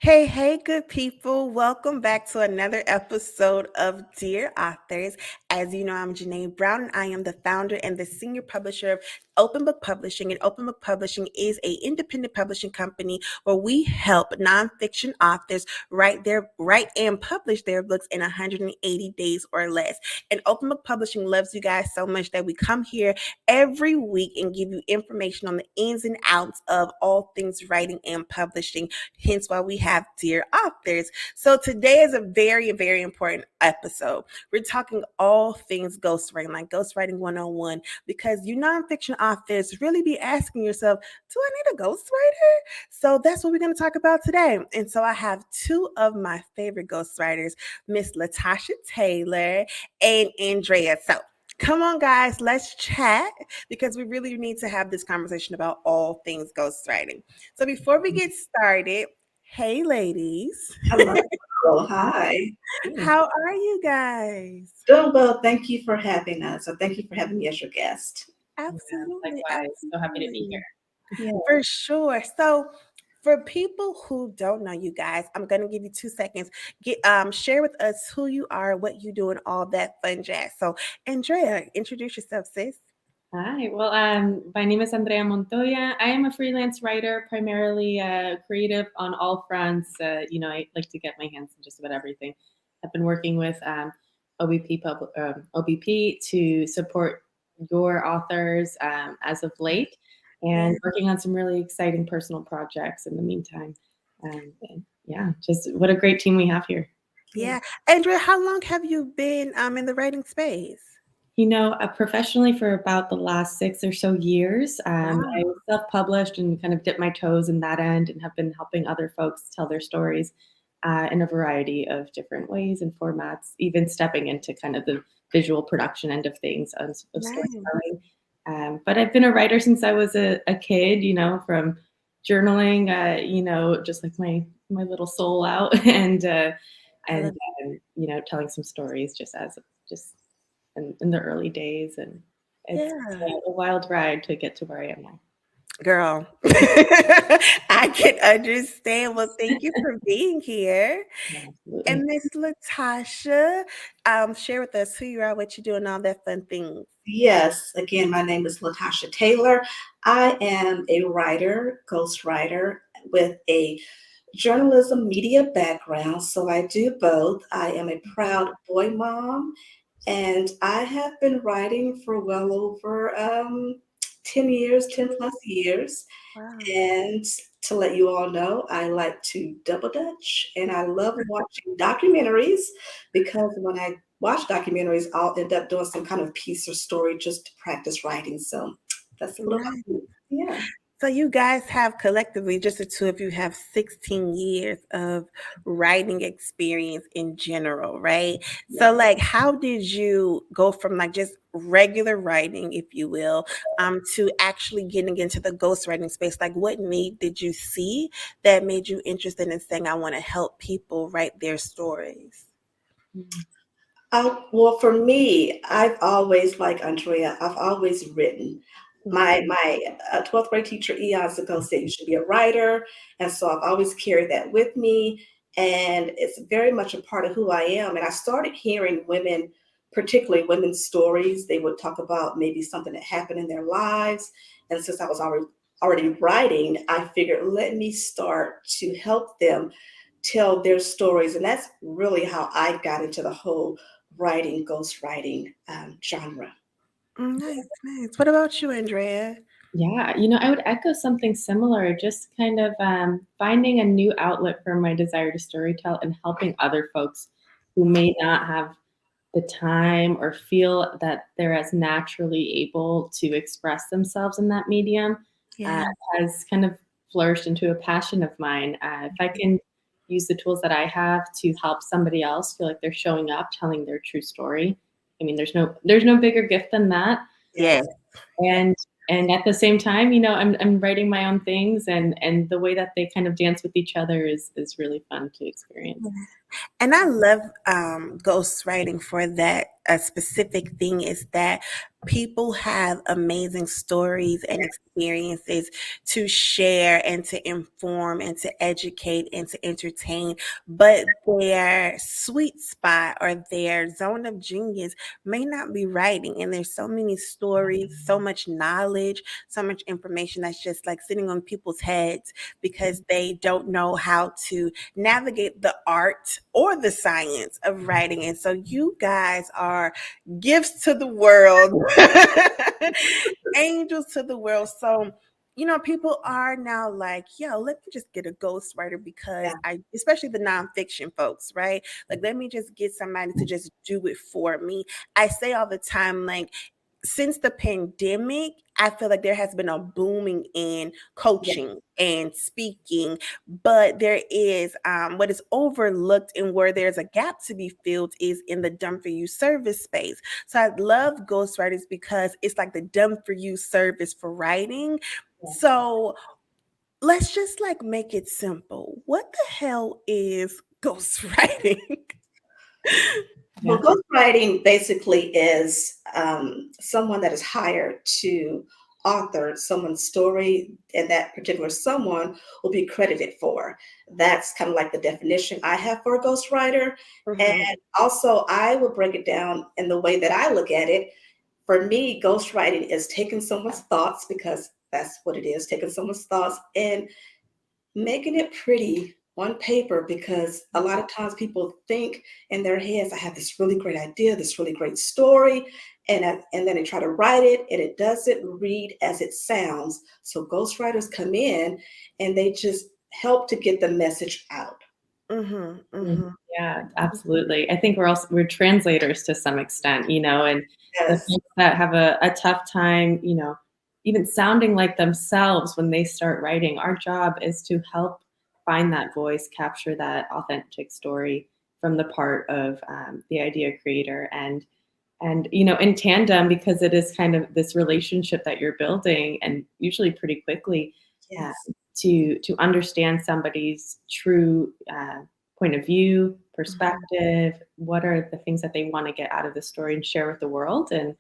Hey, good people. Welcome back to another episode of Dear Authors. As you know, I'm Janae Brown, and I am the founder and the senior publisher of Open Book Publishing. And Open Book Publishing is an independent publishing company where we help nonfiction authors write and publish their books in 180 days or less. And Open Book Publishing loves you guys so much that we come here every week and give you information on the ins and outs of all things writing and publishing. Hence why we have Dear Authors. So today is a very, very important episode. We're talking all things ghostwriting, like ghostwriting 101, because you nonfiction authors really be asking yourself, do I need a ghostwriter? So that's what we're going to talk about today. And so I have two of my favorite ghostwriters, Miss Latasha Taylor and Andrea. So come on, guys, let's chat because we really need to have this conversation about all things ghostwriting. So before we get started, hey, ladies. Hello. Hi. How are you guys? Doing well. Thank you for having us. So thank you for having me as your guest. Absolutely. Likewise. So happy to be Absolutely. here. Yeah. For sure. So for people who don't know you guys, I'm gonna give you 2 seconds. Share with us who you are, what you do, and all that fun jazz. So Andrea, introduce yourself, sis. Hi. Well, my name is Andréa Montoya. I am a freelance writer, primarily creative on all fronts. I like to get my hands on just about everything. I've been working with OBP to support your authors as of late, and working on some really exciting personal projects in the meantime. Just what a great team we have here. Yeah. Andrea, how long have you been in the writing space? Professionally for about the last 6 or so years. Wow. I was self-published and kind of dipped my toes in that end and have been helping other folks tell their stories in a variety of different ways and formats, even stepping into kind of the visual production end of things of storytelling. But I've been a writer since I was a kid, from journaling, just like my little soul out and telling some stories just in the early days, and it's a wild ride to get to where I am now. Girl, I can understand. Well, thank you for being here. Absolutely. And Miss Latasha, share with us who you are, what you do, and all that fun things. Yes. Again, my name is Latasha Taylor. I am a writer, ghostwriter with a journalism media background. So I do both. I am a proud boy mom, and I have been writing for well over 10 years, 10 plus years. Wow. And to let you all know, I like to double dutch and I love watching documentaries because when I watch documentaries, I'll end up doing some kind of piece or story just to practice writing. So that's a little about me. Yeah. So you guys have collectively, just the two of you have 16 years of writing experience in general, right? So like how did you go from like just regular writing, if you will, to actually getting into the ghostwriting space? Like what need did you see that made you interested in saying, I want to help people write their stories? Well, for me, I've always, like Andrea, I've always written. My 12th grade teacher eons ago said you should be a writer, and so I've always carried that with me, and it's very much a part of who I am. And I started hearing women, particularly women's stories. They would talk about maybe something that happened in their lives, and since I was already writing, I figured let me start to help them tell their stories, and that's really how I got into the whole writing, ghostwriting genre. Nice. What about you, Andrea? Yeah, I would echo something similar, just kind of finding a new outlet for my desire to storytell and helping other folks who may not have the time or feel that they're as naturally able to express themselves in that medium has kind of flourished into a passion of mine. If I can use the tools that I have to help somebody else feel like they're showing up, telling their true story. I mean, there's no bigger gift than that. Yeah. And at the same time, I'm writing my own things, and the way that they kind of dance with each other is really fun to experience. And I love ghostwriting for that. A specific thing is that people have amazing stories and experiences to share and to inform and to educate and to entertain, but their sweet spot or their zone of genius may not be writing. And there's so many stories, so much knowledge, so much information that's just like sitting on people's heads because they don't know how to navigate the art or the science of writing. And so you guys are gifts to the world, angels to the world. So, people are now like, yo, let me just get a ghostwriter because especially the nonfiction folks, right? Like, let me just get somebody to just do it for me. I say all the time, like, since the pandemic, I feel like there has been a booming in Yeah, coaching and speaking, but there is what is overlooked and where there's a gap to be filled is in the done for you service space. So I love ghostwriters because it's like the done for you service for writing. yeah. So let's just like make it simple. What the hell is ghostwriting? Well, Yeah. ghostwriting basically is someone that is hired to author someone's story, and that particular someone will be credited for. That's kind of like the definition I have for a ghostwriter. And Mhm, also, I will break it down in the way that I look at it. For me, ghostwriting is taking someone's thoughts, because that's what it is, taking someone's thoughts and making it pretty on paper, because a lot of times people think in their heads, I have this really great idea, this really great story, and then they try to write it and it doesn't read as it sounds. So ghostwriters come in and they just help to get the message out. mhm, Mm, mhm, yeah, absolutely. I think we're translators to some extent, and the Yes, folks that have a tough time, even sounding like themselves when they start writing, our job is to help find that voice, capture that authentic story from the part of the idea creator, and in tandem, because it is kind of this relationship that you're building, and usually pretty quickly, uh, yes. to understand somebody's true point of view, mhm. perspective. What are the things that they want to get out of the story and share with the world? And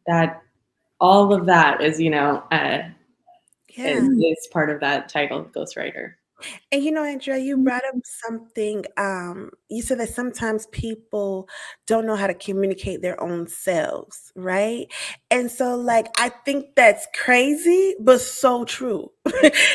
that all of that is, Yeah. is part of that title, ghostwriter. And Andrea, you brought up something. You said that sometimes people don't know how to communicate their own selves, right? And so, like, I think that's crazy, but so true.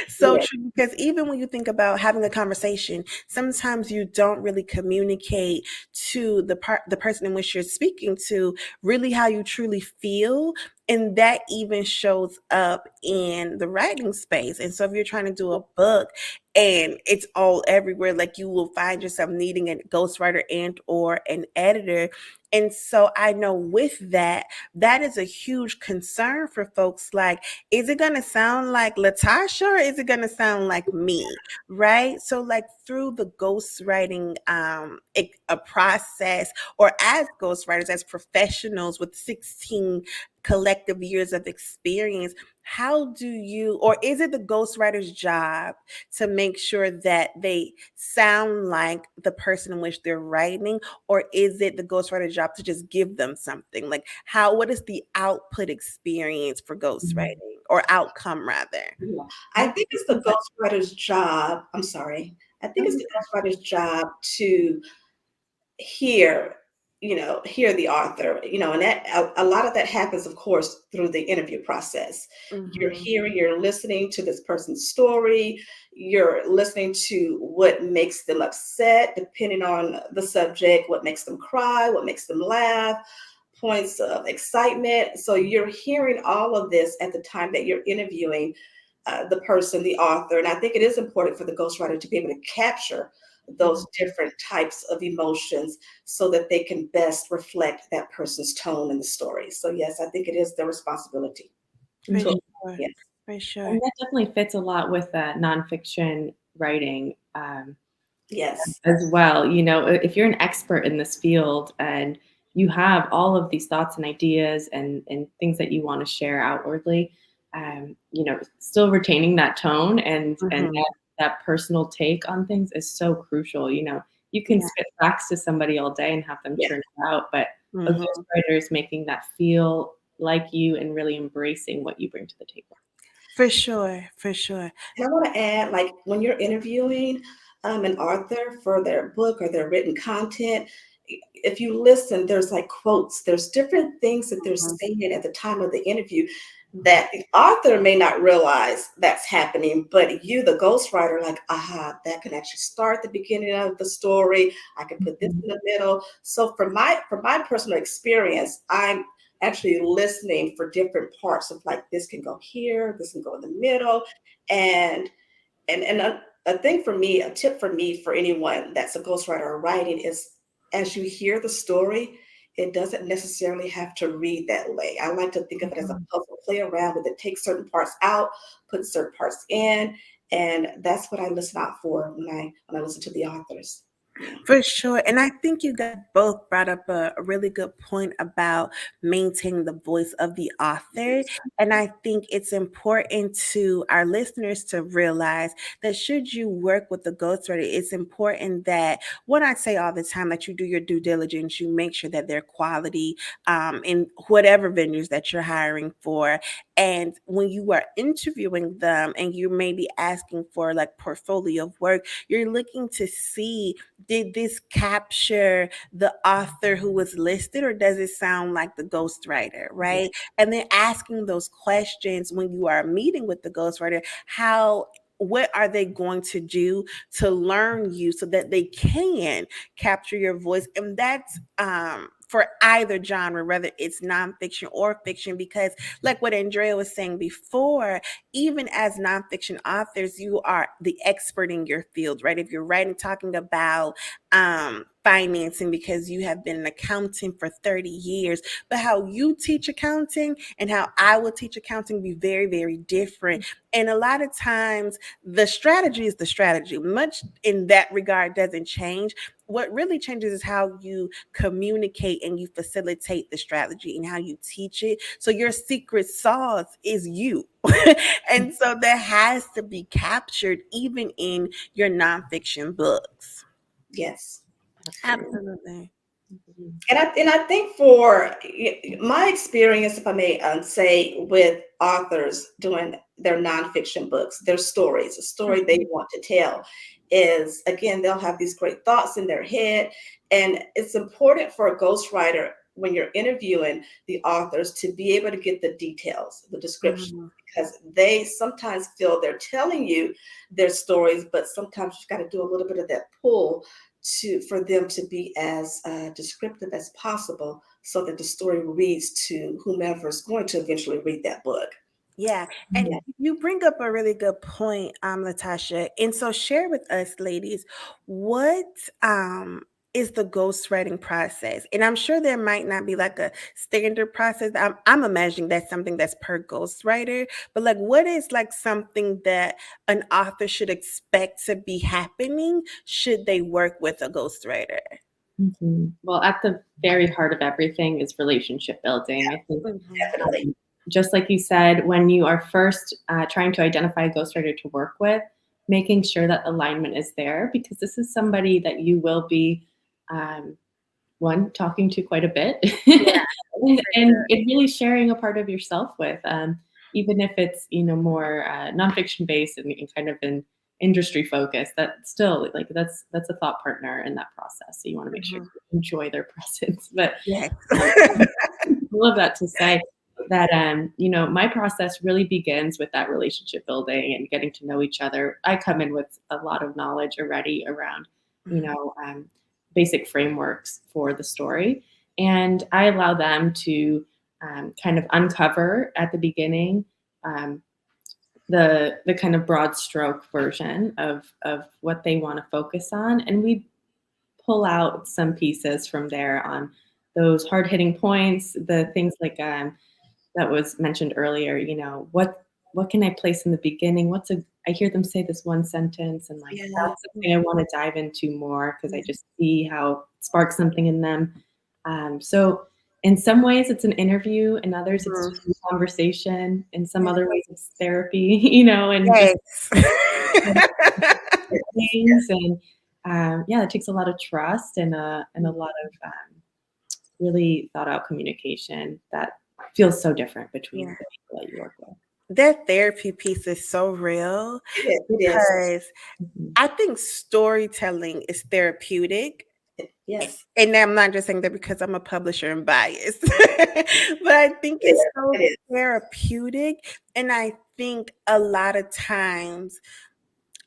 So Yeah, true. Because even when you think about having a conversation, sometimes you don't really communicate to the person in which you're speaking to, really how you truly feel. And that even shows up in the writing space. And so, if you're trying to do a book, and it's all everywhere, like you will find yourself needing a ghostwriter and or an editor. And so I know with that, that is a huge concern for folks. Like, is it going to sound like Latasha or is it going to sound like me? Right. So like through the ghostwriting a process, or as ghostwriters, as professionals with 16 collective years of experience, how do you, or is it the ghostwriter's job to make sure that they sound like the person in which they're writing, or is it the ghostwriter's job to just give them something? Like, what is the output experience for ghostwriting, or outcome rather? yeah. I Yeah. think it's the ghostwriter's job. I'm sorry. I think it's the ghostwriter's job to hear hear the author, and that a lot of that happens, of course, through the interview process. Mhm. You're listening to this person's story, you're listening to what makes them upset depending on the subject, what makes them cry, what makes them laugh, points of excitement. So you're hearing all of this at the time that you're interviewing the person, the author. And I think it is important for the ghostwriter to be able to capture those different types of emotions so that they can best reflect that person's tone in the story. So yes, I think it is their responsibility For to, Mhm. sure. yes, For sure. And that definitely fits a lot with nonfiction writing. yes, As well. If you're an expert in this field and you have all of these thoughts and ideas and things that you want to share outwardly, still retaining that tone and Mhm. that personal take on things is so crucial. You can Yeah. spit facts to somebody all day and have them Yeah. churn it out, but a Mhm. ghostwriter is making that feel like you and really embracing what you bring to the table. For sure, for sure. And I want to add, like when you're interviewing an author for their book or their written content, if you listen, there's like quotes, there's different things that they're Mhm. saying at the time of the interview that the author may not realize that's happening, but you, the ghostwriter, like, aha, that can actually start the beginning of the story. I can put this Mhm. in the middle. So for my personal experience, I'm actually listening for different parts of like this can go here, this can go in the middle, and a thing for me, a tip for me for anyone that's a ghostwriter or writing is as you hear the story, it doesn't necessarily have to read that way. I like to think of it as a Mhm. puzzle, play around with it, take certain parts out, put certain parts in, and that's what I listen out for when I listen to the authors. Yeah. For sure. And I think you guys both brought up a really good point about maintaining the voice of the author. And I think it's important to our listeners to realize that should you work with the ghostwriter, it's important that what I say all the time, that you do your due diligence, you make sure that they're quality in whatever venues that you're hiring for. And when you are interviewing them and you may be asking for like portfolio of work, you're looking to see, did this capture the author who was listed, or does it sound like the ghostwriter, Yeah. right? And then asking those questions when you are meeting with the ghostwriter, how, what are they going to do to learn you so that they can capture your voice? And that's for either genre, whether it's nonfiction or fiction, because like what Andrea was saying before, even as nonfiction authors, you are the expert in your field, right? If you're writing, talking about financing because you have been an accountant for 30 years, but how you teach accounting and how I will teach accounting be very, very different. And a lot of times the strategy is the strategy. Much in that regard doesn't change. What really changes is how you communicate and you facilitate the strategy and how you teach it. So your secret sauce is you. And so that has to be captured even in your nonfiction books. Yes. Absolutely. Absolutely. Mhm. And I think for my experience, if I may say, with authors doing their nonfiction books, their stories, a story they Mhm. want to tell, is again they'll have these great thoughts in their head, and it's important for a ghostwriter when you're interviewing the authors to be able to get the details, the description, Mhm. because they sometimes feel they're telling you their stories, but sometimes you've got to do a little bit of that pull to for them to be as descriptive as possible so that the story reads to whomever is going to eventually read that book. Yeah, and Yeah. you bring up a really good point, Latasha. And so share with us, ladies, what is the ghostwriting process? And I'm sure there might not be like a standard process. I'm imagining that's something that's per ghostwriter, but like what is like something that an author should expect to be happening should they work with a ghostwriter? Mhm. Well, at the very heart of everything is relationship building. I think, Mhm. Definitely. just like you said, when you are first trying to identify a ghostwriter to work with, making sure that alignment is there, because this is somebody that you will be um, one talking to quite a bit, Yeah, for and sure. really sharing a part of yourself with, even if it's more nonfiction based and kind of an industry focused. That still, like, that's a thought partner in that process. So you want to make sure Mhm. you enjoy their presence. But Yes. um, all of that to say that my process really begins with that relationship building and getting to know each other. I come in with a lot of knowledge already around you Mhm. know um, basic frameworks for the story, and I allow them to kind of uncover at the beginning um, the kind of broad stroke version of what they want to focus on, and we pull out some pieces from there on those hard hitting points, the things like that was mentioned earlier. What can I place in the beginning? I hear them say this one sentence, and like Yeah. that's something I want to dive into more because I just see how it sparks something in them. So in some ways it's an interview, in others it's Mhm. just a conversation, in some Yeah. other ways it's therapy, and just Yes. things. And yeah, it takes a lot of trust and a lot of really thought out communication that feels so different between Yeah. the people that you work with. That therapy piece is so real It is. because Mhm. I think storytelling is therapeutic. Yes. And I'm not just saying that because I'm a publisher and biased, but I think It it's is. so It is. therapeutic. And I think a lot of times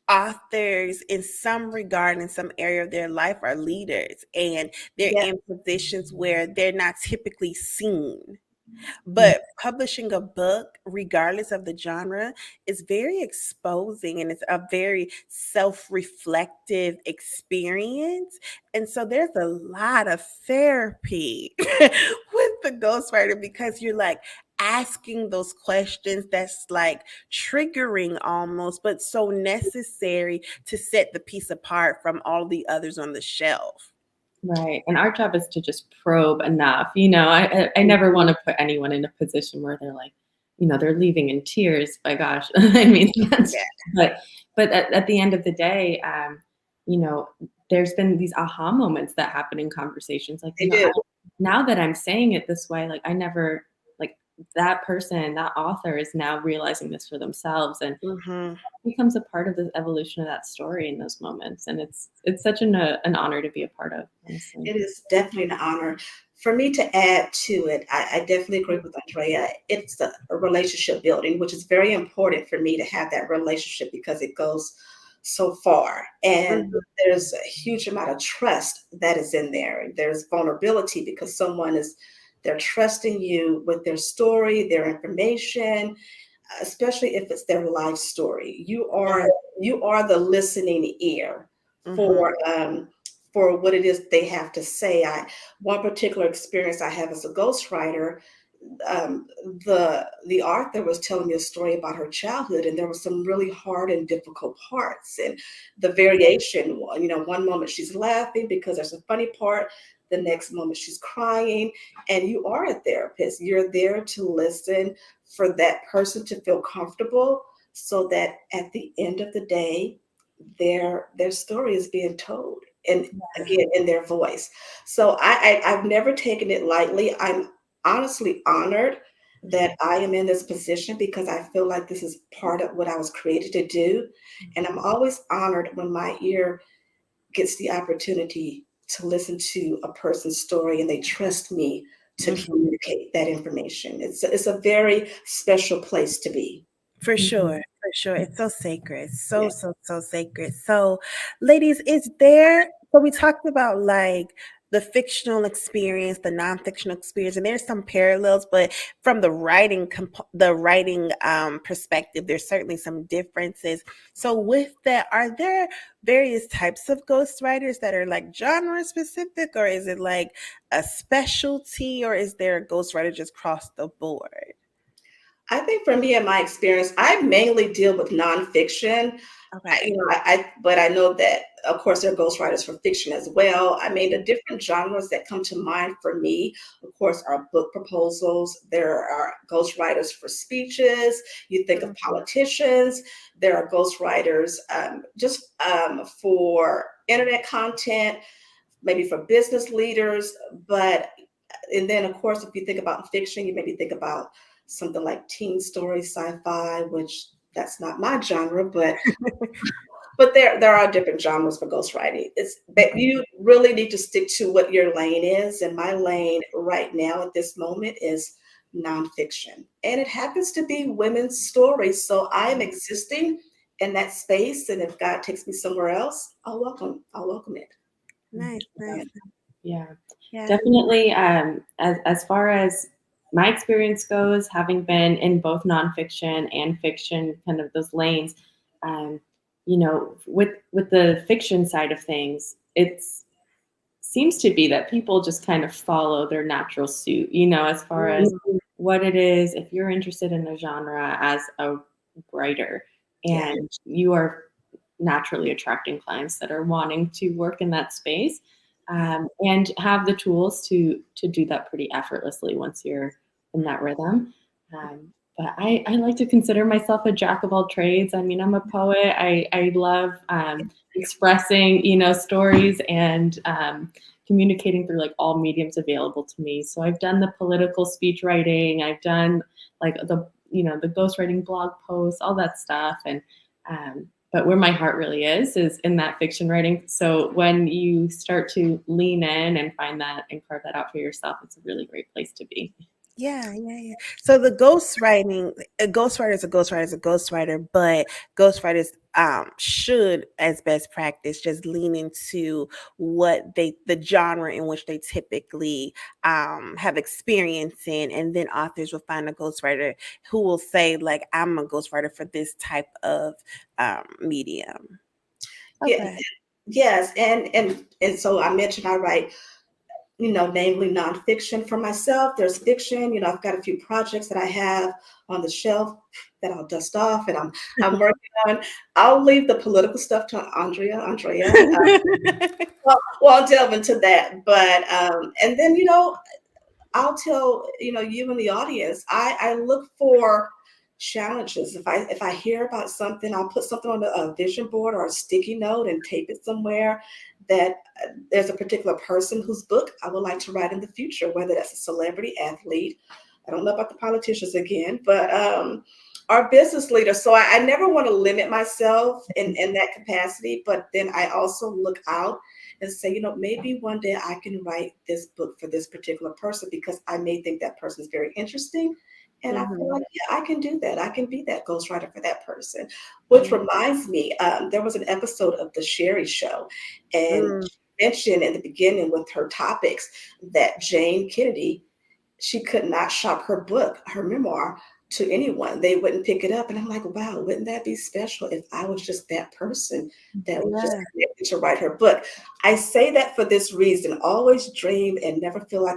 authors, in some regard, in some area of their life, are leaders and they're Yeah. in positions where they're not typically seen. Mm. But publishing a book, regardless of the genre, is very exposing and it's a very self reflective experience. And so there's a lot of therapy with the ghostwriter because you're like asking those questions that's like triggering almost, but so necessary to set the piece apart from all the others on the shelf. Right. And our job is to just probe enough. I never want to put anyone in a position where they're like, they're leaving in tears. My gosh. I mean, Yeah. but at the end of the day, you know, there's been these aha moments that happen in conversations. Like, They do. now that I'm saying it this way, like I never like that person, that author is now realizing this for themselves. And Hmm. becomes a part of the evolution of that story in those moments, and it's such an honor to be a part of, honestly. It is definitely an honor. For me to add to it, I definitely agree with Andrea. It's a relationship building, which is very important for me to have that relationship because it goes so far. And Hmm. there's a huge amount of trust that is in there. There's vulnerability because they're trusting you with their story, their information, especially if it's their life story. You are the listening ear Hmm. for what it is they have to say. One particular experience I have as a ghostwriter, um, the author was telling me a story about her childhood, and there were some really hard and difficult parts. And the variation, one moment she's laughing because there's a funny part, the next moment she's crying, and you are a therapist. You're there to listen for that person to feel comfortable, so that at the end of the day, their story is being told, and again in their voice. So I've never taken it lightly. I'm honestly honored that I am in this position because I feel like this is part of what I was created to do. And I'm always honored when my ear gets the opportunity to listen to a person's story and they trust me to Hmm. communicate that information. It's a very special place to be. For sure, Mhm. for sure. It's so sacred. So, Yeah. so, so sacred. So, ladies, is there, so we talked about like the fictional experience, the non-fictional experience, and there's some parallels, but from the writing perspective, there's certainly some differences. So with that, are there various types of ghostwriters that are like genre specific, or is it like a specialty, or is there a ghostwriter just across the board? I think for me and my experience, I mainly deal with nonfiction. Okay. But I know that, of course, there are ghostwriters for fiction as well. I mean, the different genres that come to mind for me, of course, are book proposals. There are ghostwriters for speeches. You think of Mhm. politicians. There are ghostwriters just for internet content, maybe for business leaders. And then, of course, if you think about fiction, you maybe think about something like teen story, sci-fi, which that's not my genre, but there are different genres for ghostwriting. It's that you really need to stick to what your lane is. And my lane right now at this moment is nonfiction. And it happens to be women's stories. So I am existing in that space. And if God takes me somewhere else, I'll welcome it. Nice, nice. Yeah, Yeah. definitely. As far as my experience goes, having been in both nonfiction and fiction, kind of those lanes, um, with the fiction side of things, it's seems to be that people just kind of follow their natural suit, as far as Mhm. what it is. If you're interested in a genre as a writer Yeah. and you are naturally attracting clients that are wanting to work in that space, and have the tools to do that pretty effortlessly once you're in that rhythm. But I like to consider myself a jack of all trades. I mean, I'm a poet. I love expressing, stories and communicating through like all mediums available to me. So I've done the political speech writing. I've done like the ghostwriting blog posts, all that stuff. And but where my heart really is in that fiction writing. So when you start to lean in and find that and carve that out for yourself, it's a really great place to be. Yeah. So the ghostwriting, a ghostwriter is a ghostwriter is a ghostwriter, but ghostwriters should, as best practice, just lean into the genre in which they typically have experience in, and then authors will find a ghostwriter who will say, like, I'm a ghostwriter for this type of medium. Yeah, Okay. yes, and so I mentioned I write, namely nonfiction for myself. There's fiction. I've got a few projects that I have on the shelf that I'll dust off, and I'm working on. I'll leave the political stuff to Andrea. Well, I'll delve into that, but and then I'll tell you and the audience. I look for challenges. If I hear about something, I'll put something on a vision board or a sticky note and tape it somewhere that there's a particular person whose book I would like to write in the future, whether that's a celebrity, athlete. I don't know about the politicians again, but our business leaders. So I never want to limit myself in that capacity, but then I also look out and say, maybe one day I can write this book for this particular person because I may think that person is very interesting. And I feel like, yeah, I can do that. I can be that ghostwriter for that person. Which reminds me, there was an episode of The Sherry Show, and Mm. she mentioned in the beginning with her topics that Jane Kennedy, she could not shop her book, her memoir, to anyone. They wouldn't pick it up. And I'm like, wow, wouldn't that be special if I was just that person that was just Yeah. connected to write her book? I say that for this reason: always dream and never feel like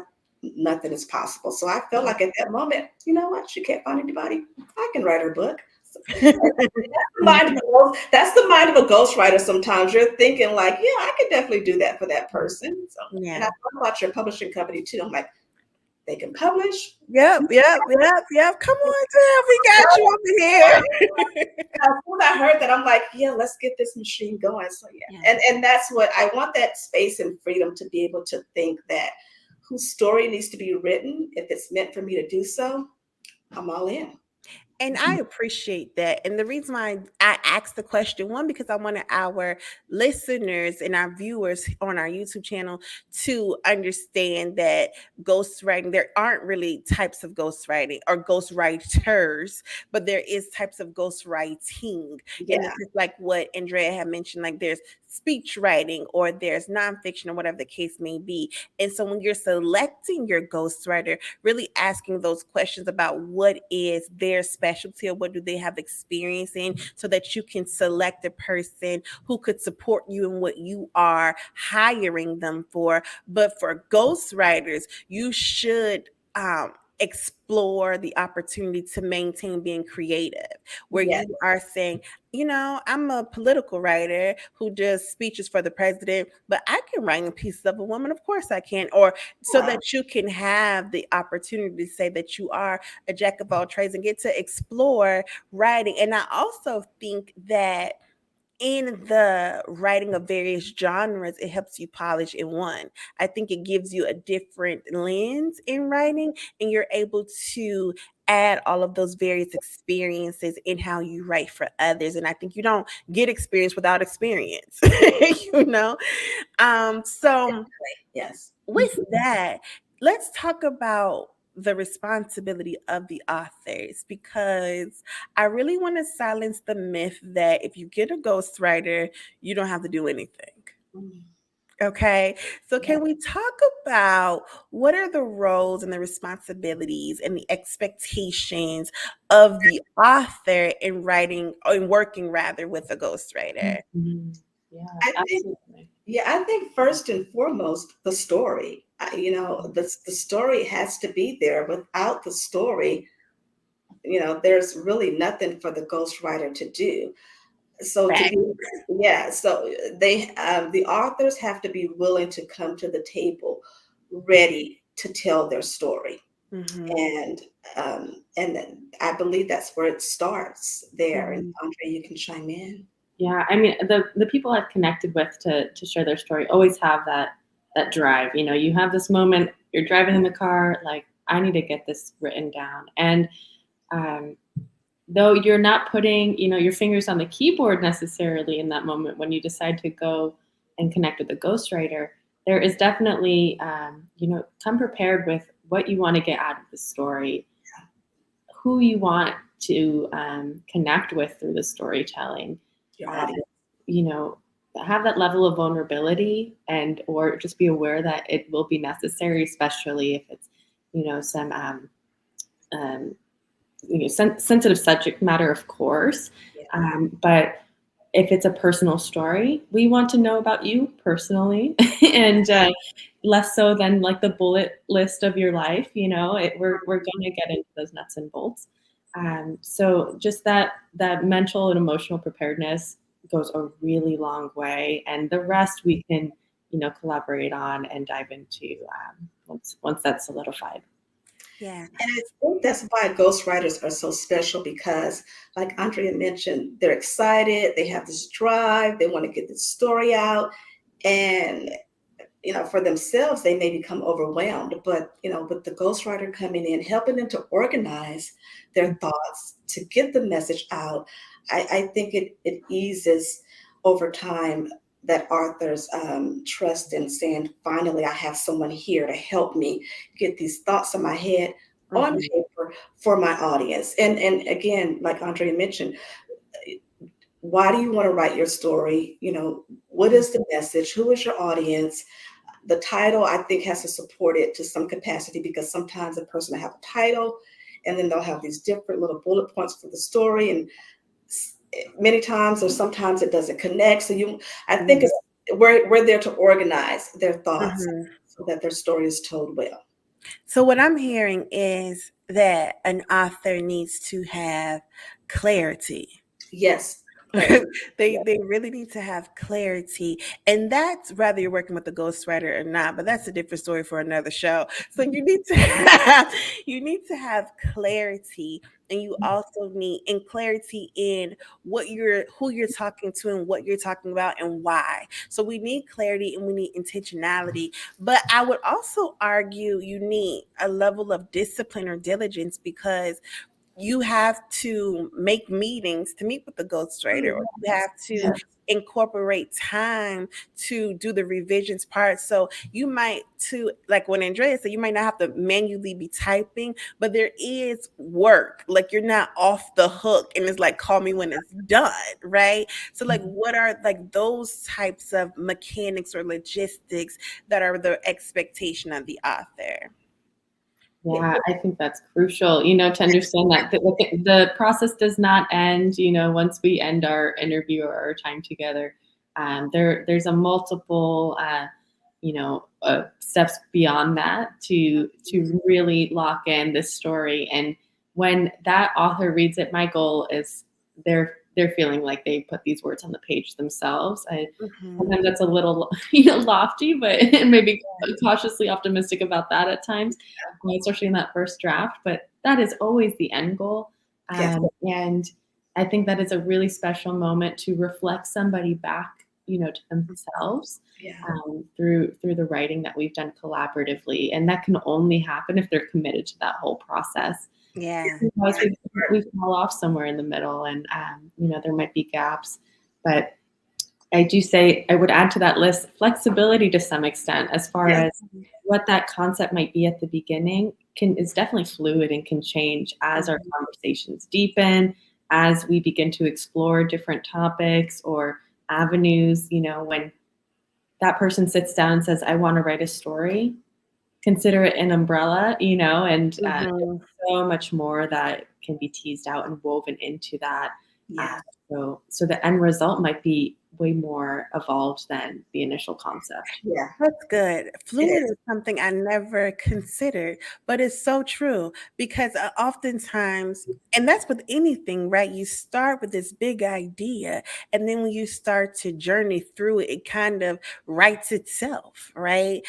nothing is possible. So I felt like at that moment, you know what? She can't find anybody. I can write her book. So that's the mind of a ghostwriter. Sometimes you're thinking like, yeah, I could definitely do that for that person. So, and I Yeah. thought about your publishing company too. I'm like, they can publish. Yep. Come on, Tim. We got you over here. When I heard that, I'm like, yeah, let's get this machine going. So yeah, Yeah. and that's what I want, that space and freedom to be able to think that whose story needs to be written. If it's meant for me to do so, I'm all in. And I appreciate that. And the reason why I asked the question, one, because I wanted our listeners and our viewers on our YouTube channel to understand that ghostwriting, there aren't really types of ghostwriting or ghostwriters, but there is types of ghostwriting. And Yeah, it's just like what Andrea had mentioned, like there's speech writing or there's nonfiction or whatever the case may be. And so when you're selecting your ghostwriter, really asking those questions about what is their specialty or what do they have experience in, so that you can select a person who could support you in what you are hiring them for. But for ghostwriters, you should explore the opportunity to maintain being creative, where yeah, you are saying, I'm a political writer who does speeches for the president, but I can write a piece of a woman. Of course I can. Or so that you can have the opportunity to say that you are a jack of all trades and get to explore writing. And I also think that in the writing of various genres, it helps you polish in one. I think it gives you a different lens in writing, and you're able to add all of those various experiences in how you write for others. And I think you don't get experience without experience, you know? So yes. with that, let's talk about the responsibility of the authors, because I really want to silence the myth that if you get a ghostwriter, you don't have to do anything. Mm, Okay. So, yeah. can we talk about what are the roles and the responsibilities and the expectations of the author in writing or in working rather with a ghostwriter? Mhm. Yeah, I think, absolutely. yeah, I think first and foremost, the story. The story has to be there. Without the story, there's really nothing for the ghostwriter to do. So to Fact. be, yeah, so the authors have to be willing to come to the table ready to tell their story. Hmm. And And I believe that's where it starts there. And Mhm. Andre, you can chime in. Yeah, I mean, the people I've connected with to share their story always have that drive. You know, you have this moment, you're driving in the car, like, I need to get this written down. And um, though you're not putting, your fingers on the keyboard necessarily in that moment when you decide to go and connect with a ghostwriter, there is definitely, come prepared with what you want to get out of the story, who you want to connect with through the storytelling. Your uh, audience. you know have that level of vulnerability, and or just be aware that it will be necessary, especially if it's some um, sensitive subject matter, of course. Yeah. But if it's a personal story, we want to know about you personally, and less so than like the bullet list of your life. We're going to get into those nuts and bolts. So just that mental and emotional preparedness goes a really long way, and the rest we can collaborate on and dive into once that's solidified. Yeah. And I think that's why ghostwriters are so special because, like Andrea mentioned, they're excited, they have this drive, they want to get this story out. And for themselves, they may become overwhelmed, but with the ghostwriter coming in, helping them to organize their thoughts, to get the message out, I think it eases over time that author's trust in saying, finally, I have someone here to help me get these thoughts in my head on Mhm. paper for my audience. And again, like Andrea mentioned, why do you want to write your story? What is the message? Who is your audience? The title, I think, has to support it to some capacity because sometimes a person will have a title and then they'll have these different little bullet points for the story. And many times or sometimes it doesn't connect. I think Mhm. we're there to organize their thoughts Mhm. so that their story is told well. So what I'm hearing is that an author needs to have clarity. Yes, clarity. they Yeah. they really need to have clarity, and that's whether you're working with a ghostwriter or not, but that's a different story for another show. So you need to have clarity, and you also need in clarity in who you're talking to and what you're talking about and why. So we need clarity and we need intentionality, but I would also argue you need a level of discipline or diligence, because you have to make meetings to meet with the ghostwriter, Mm, or you have to yes. incorporate time to do the revisions part. So you might, to like when Andrea said, you might not have to manually be typing, but there is work. Like you're not off the hook and it's like call me when it's done, right? So like what are like those types of mechanics or logistics that are the expectation of the author? Yeah, I think that's crucial, to understand that the process does not end, once we end our interview or our time together. There's a multiple, steps beyond that to really lock in this story. And when that author reads it, my goal is they're feeling like they put these words on the page themselves. Mhm. Sometimes that's a little, lofty, but maybe cautiously optimistic about that at times, especially in that first draft. But that is always the end goal. Yes. And I think that is a really special moment to reflect somebody back, to themselves, Yeah. through the writing that we've done collaboratively. And that can only happen if they're committed to that whole process. Yeah. Otherwise, we fall off somewhere in the middle, and there might be gaps. But I do say I would add to that list flexibility to some extent, as far Yes. as what that concept might be at the beginning is definitely fluid and can change as our conversations deepen, as we begin to explore different topics or avenues. When that person sits down and says, I want to write a story, consider it an umbrella, and Mhm. so much more that can be teased out and woven into that. Uh, Yes. so the end result might be way more evolved than the initial concept. Yeah. That's good. It Fluid is. is something I never considered, but it's so true because oftentimes, and that's with anything, right? You start with this big idea, and then when you start to journey through it, it kind of writes itself, right?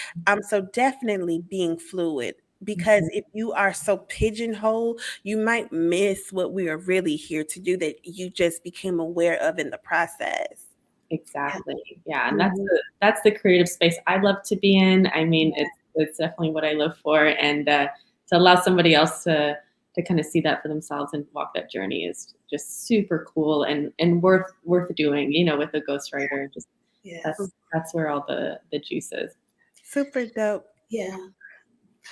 So definitely being fluid. because if you are so pigeonholed, you might miss what we are really here to do that you just became aware of in the process. Exactly. Yeah, and Mhm. that's the creative space I love to be in. I mean, it's definitely what I live for, and to allow somebody else to kind of see that for themselves and walk that journey is just super cool and worth doing. You know, with a ghostwriter, just Yes. that's where all the juice is. Super dope. Yeah. No,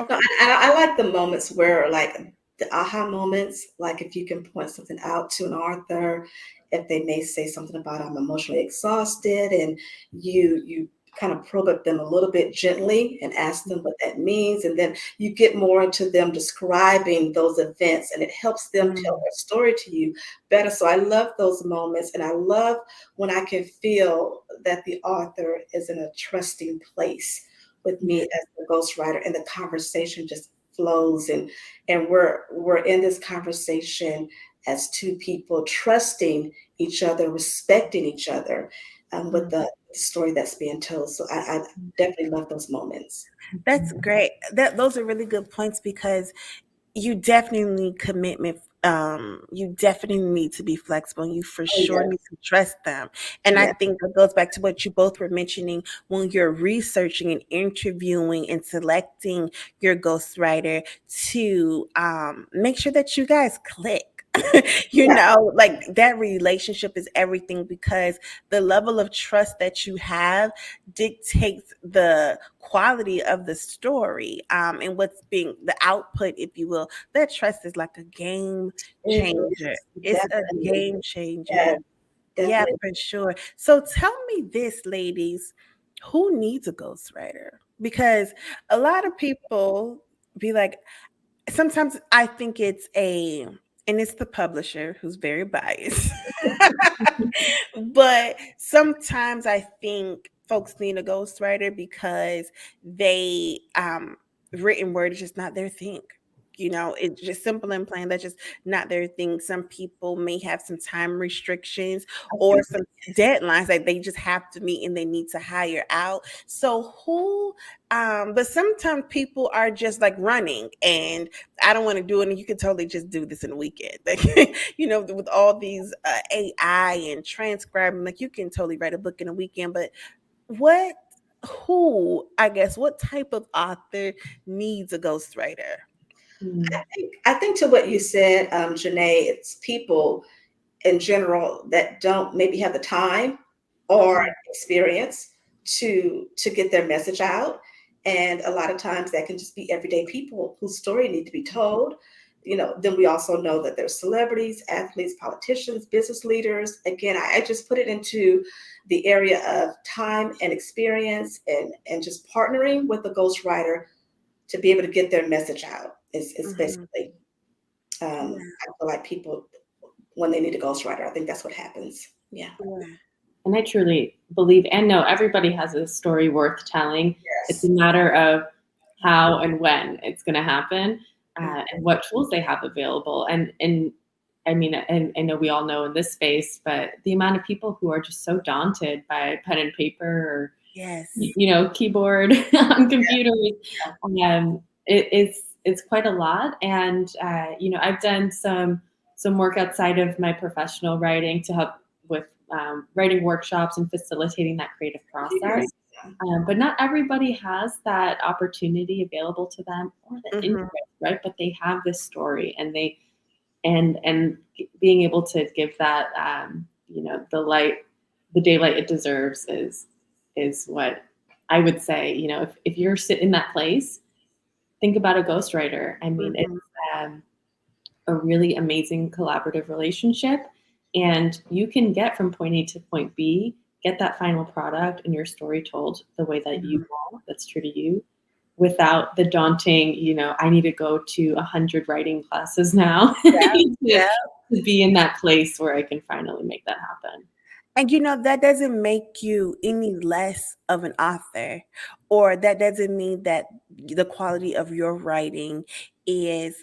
Okay. I like the moments where, like, the aha moments, like if you can point something out to an author, if they may say something about I'm emotionally exhausted, and you kind of probe at them a little bit gently and ask them what that means, and then you get more into them describing those events, and it helps them tell Mm, their story to you better. So I love those moments, and I love when I can feel that the author is in a trusting place with me yeah. as the ghostwriter, and the conversation just flows, and we're in this conversation as two people trusting each other, respecting each other, with Mm. the story that's being told. So I definitely love those moments. That's great. Those are really good points because you definitely need commitment. You definitely need to be flexible. You for Oh sure need yes, to trust them. And I yeah, think that goes back to what you both were mentioning when you're researching and interviewing and selecting your ghostwriter to make sure that you guys click. yeah. Like that relationship is everything because the level of trust that you have dictates the quality of the story and what's being the output, if you will. That trust is like a game It changer. is It's a definitely, game yeah, changer. Yeah, definitely. for sure. So tell me this, ladies, who needs a ghostwriter? Because a lot of people be like, sometimes I think and it's the publisher who's very biased. But sometimes I think folks need a ghostwriter because they written word is just not their thing. It's just simple and plain. That's just not their thing. Some people may have some time restrictions or some deadlines that they just have to meet and they need to hire out. So but sometimes people are just like running and I don't want to do it. And you can totally just do this in a weekend. Like, with all these AI and transcribing, like you can totally write a book in a weekend. But what, I guess, what type of author needs a ghostwriter? Mm, I think to what you said, Janae, it's people in general that don't maybe have the time or Mhm, experience to get their message out, and a lot of times that can just be everyday people whose story need to be told. Then we also know that there's celebrities, athletes, politicians, business leaders. Again, I just put it into the area of time and experience, and just partnering with a ghostwriter to be able to get their message out is mhm, basically, yeah, I feel like people, when they need a ghostwriter, I think that's what happens. Yeah. yeah, and I truly believe and know everybody has a story worth telling. It's a Yes. matter of how and when it's going to happen, mhm, and what tools they have available. And I mean, and I know we all know in this space, but the amount of people who are just so daunted by pen and paper or yes, keyboard on computers, Yeah. it's quite a lot. And I've done some work outside of my professional writing to help with writing workshops and facilitating that creative process. Great. But not everybody has that opportunity available to them or the mhm, interest, right? But they have this story, and and being able to give that, the daylight it deserves is what I would say. If you're sitting in that place, think about a ghostwriter. I mean, it's mhm, um, a really amazing collaborative relationship, and you can get from point A to point B, get that final product and your story told the way that you mhm. want, that's true to you, without the daunting, I need to go to 100 writing classes now Yeah, to, yeah. to be in that place where I can finally make that happen. And that doesn't make you any less of an author, or that doesn't mean that the quality of your writing is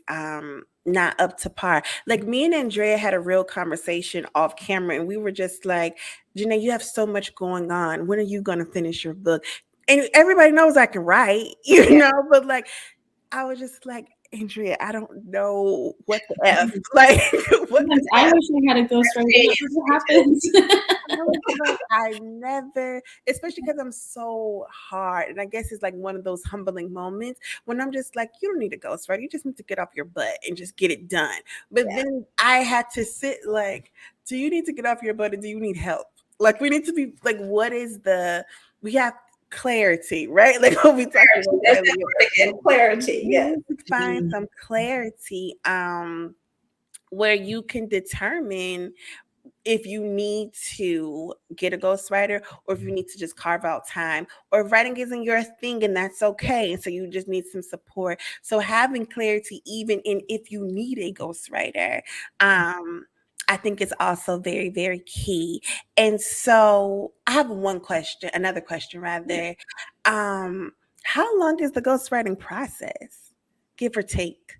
not up to par. Like me and Andrea had a real conversation off camera, and we were just like, Janae, you have so much going on. When are you going to finish your book? And everybody knows I can write, but like I was just like, Andrea, I don't know what the F. Like, what the Sometimes I F? wish I had a ghostwriter. That never happens. I was like, I never, especially because I'm so hard. And I guess it's like one of those humbling moments when I'm just like, you don't need a ghostwriter. You just need to get off your butt and just get it done. But Yeah. then I had to sit like, do you need to get off your butt or do you need help? Like, we need to be like, what is we have clarity, right? Like what we talked about Clarity. That's that earlier. word again. Clarity. We Yes. need to find some clarity where you can determine if you need to get a ghostwriter or if you need to just carve out time or if writing isn't your thing and that's okay. And so you just need some support. So having clarity, even in if you need a ghostwriter, I think it's also very, very key. And so I have another question rather. How long is the ghostwriting process? Give or take.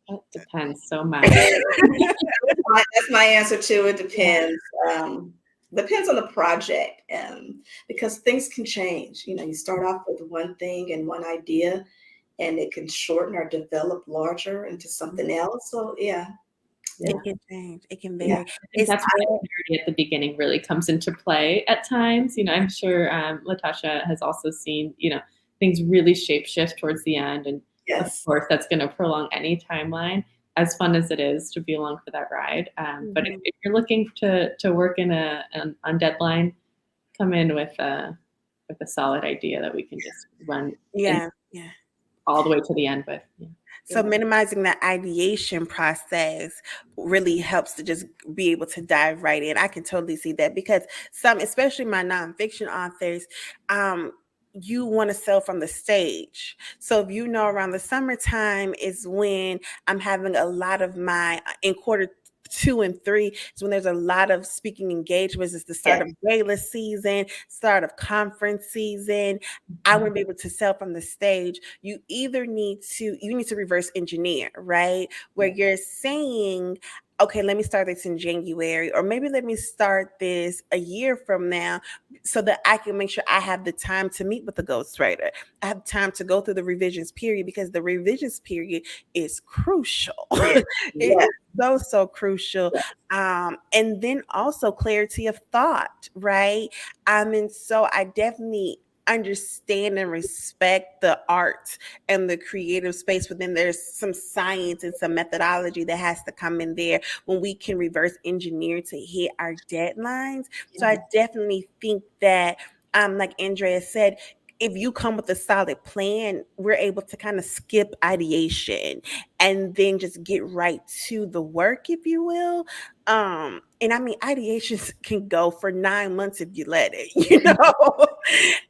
That depends so much. That's my answer too. It Yeah. depends. Depends on the project, because things can change. You start off with one thing and one idea, and it can shorten or develop larger into something else. So yeah, It yeah, can change. It can yeah, vary. I think It's that's where clarity at the beginning really comes into play at times. I'm sure Latasha has also seen, things really shape shift towards the end. And of yes, course, that's going to prolong any timeline, as fun as it is to be along for that ride. But if, Mhm. if you're looking to work on deadline, come in with a solid idea that we can just run and Yeah, yeah. all the way to the end with. Yeah. So minimizing that ideation process really helps to just be able to dive right in. I can totally see that because especially my nonfiction authors, you want to sell from the stage. So if you know around the summertime is when I'm having a lot of my in quarter 2 and 3 is when there's a lot of speaking engagements. It's the start yes, of gala season, start of conference season. I want to be able to sell from the stage. You need to reverse engineer, right? Where yes, you're saying, okay, let me start this in January, or maybe let me start this a year from now so that I can make sure I have the time to meet with the ghostwriter. I have time to go through the revisions period because the revisions period is crucial. yes, It yes, is so, so crucial. yes, And then also clarity of thought, right? And so I definitely understand and respect the art and the creative space, but then there's some science and some methodology that has to come in there when we can reverse engineer to hit our deadlines. So I yes, definitely think that like Andrea said, if you come with a solid plan, we're able to kind of skip ideation and then just get right to the work, if you will. And I mean, ideations can go for 9 months if you let it,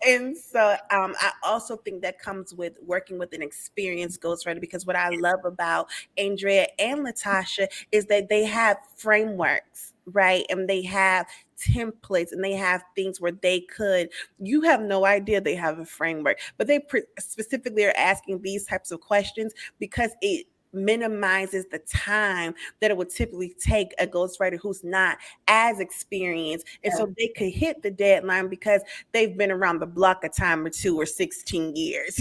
And so I also think that comes with working with an experienced ghostwriter because what I love about Andrea and Latasha is that they have frameworks, right? And they have templates and they have things where you have no idea they have a framework, but they specifically are asking these types of questions because it minimizes the time that it would typically take a ghostwriter who's not as experienced. And yes, so they could hit the deadline because they've been around the block a time or two or 16 years,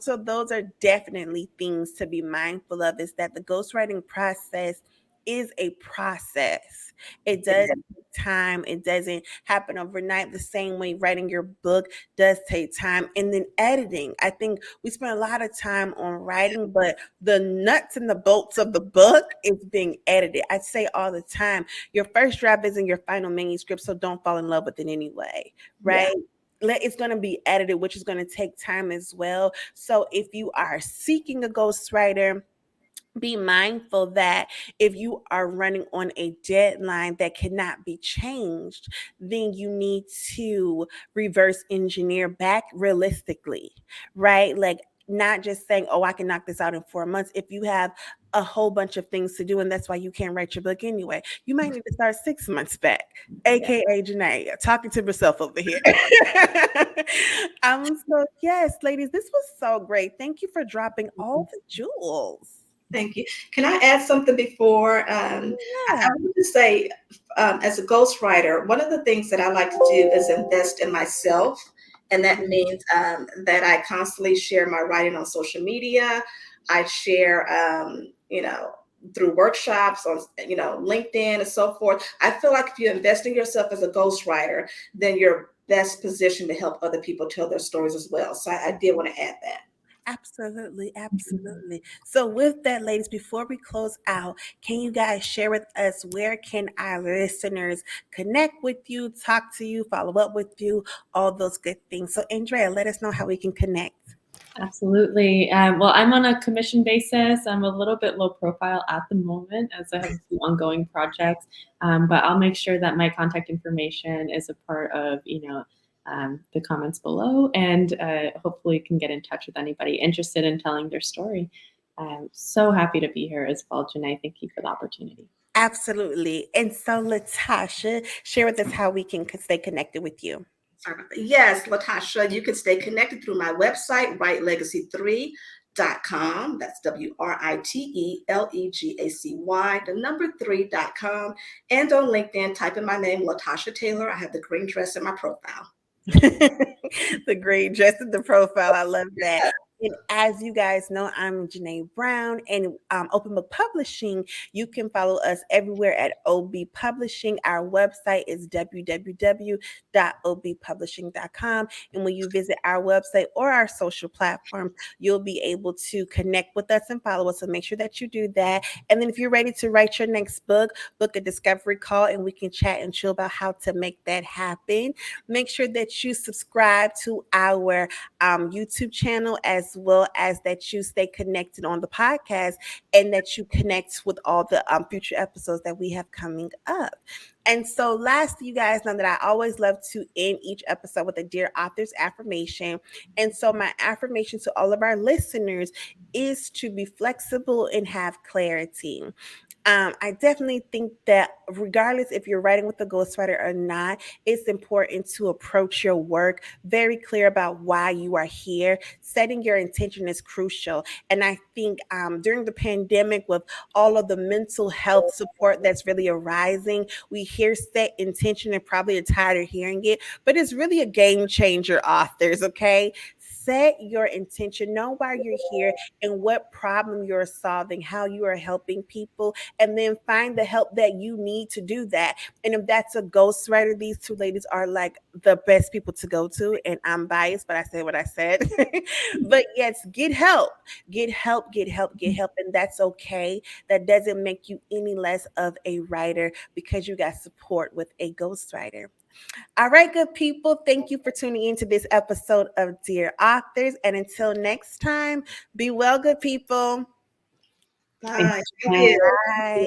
so those are definitely things to be mindful of is that the ghostwriting process is a process. It does yes, take time. It doesn't happen overnight the same way writing your book does take time. And then editing. I think we spend a lot of time on writing, but the nuts and the bolts of the book is being edited. I say all the time, your first draft isn't your final manuscript, so don't fall in love with it anyway, yeah, right? It's going to be edited, which is going to take time as well. So if you are seeking a ghostwriter, be mindful that if you are running on a deadline that cannot be changed, then you need to reverse engineer back realistically, right? Like, not just saying, oh, I can knock this out in 4 months. If you have a whole bunch of things to do, and that's why you can't write your book anyway, you might need to start 6 months back, yeah. aka Janae, talking to myself over here. So yes, ladies, this was so great. Thank you for dropping all the jewels. Thank you. Can I add something before? I Yeah. want to say, as a ghostwriter, one of the things that I like to do is invest in myself And that means that I constantly share my writing on social media. I share, through workshops on, LinkedIn and so forth. I feel like if you invest in yourself as a ghostwriter, then you're best positioned to help other people tell their stories as well. So I did want to add that. Absolutely, Mhm. absolutely. So with that, ladies, before we close out, can you guys share with us where can our listeners connect with you, talk to you, follow up with you, all those good things? So Andrea, let us know how we can connect. Absolutely. Well, I'm on a commission basis. I'm a little bit low profile at the moment as I have a few ongoing projects, but I'll make sure that my contact information is a part of, the comments below, and hopefully can get in touch with anybody interested in telling their story. I'm so happy to be here as well, Janae. Thank you for the opportunity. Absolutely. And so Latasha, share with us how we can stay connected with you. Sorry about that. Yes, Latasha, you can stay connected through my website, writelegacy3.com. That's WRITELEGACY, the number 3.com. And on LinkedIn, type in my name, Latasha Taylor. I have the green dress in my profile. The great dress in the profile. I love that. And as you guys know, I'm Janae Brown and Open Book Publishing. You can follow us everywhere at OB Publishing. Our website is www.obpublishing.com. And when you visit our website or our social platforms, you'll be able to connect with us and follow us. So make sure that you do that. And then if you're ready to write your next book, book a discovery call and we can chat and chill about how to make that happen. Make sure that you subscribe to our YouTube channel as well as that you stay connected on the podcast and that you connect with all the future episodes that we have coming up. And so, lastly, you guys know that I always love to end each episode with a Dear Authors affirmation. And so, my affirmation to all of our listeners is to be flexible and have clarity. I definitely think that regardless if you're writing with a ghostwriter or not, it's important to approach your work very clear about why you are here. Setting your intention is crucial. And I think during the pandemic, with all of the mental health support that's really arising, we hear set intention and probably are tired of hearing it, but it's really a game changer, authors, okay? Set your intention, know why you're here and what problem you're solving, how you are helping people, and then find the help that you need to do that. And if that's a ghostwriter, these two ladies are like the best people to go to. And I'm biased, but I said what I said. But yes, get help, get help, get help, get help. And that's okay. That doesn't make you any less of a writer because you got support with a ghostwriter. All right, good people. Thank you for tuning into this episode of Dear Authors. And until next time, be well, good people. Thank Bye. Thank you. you. Bye.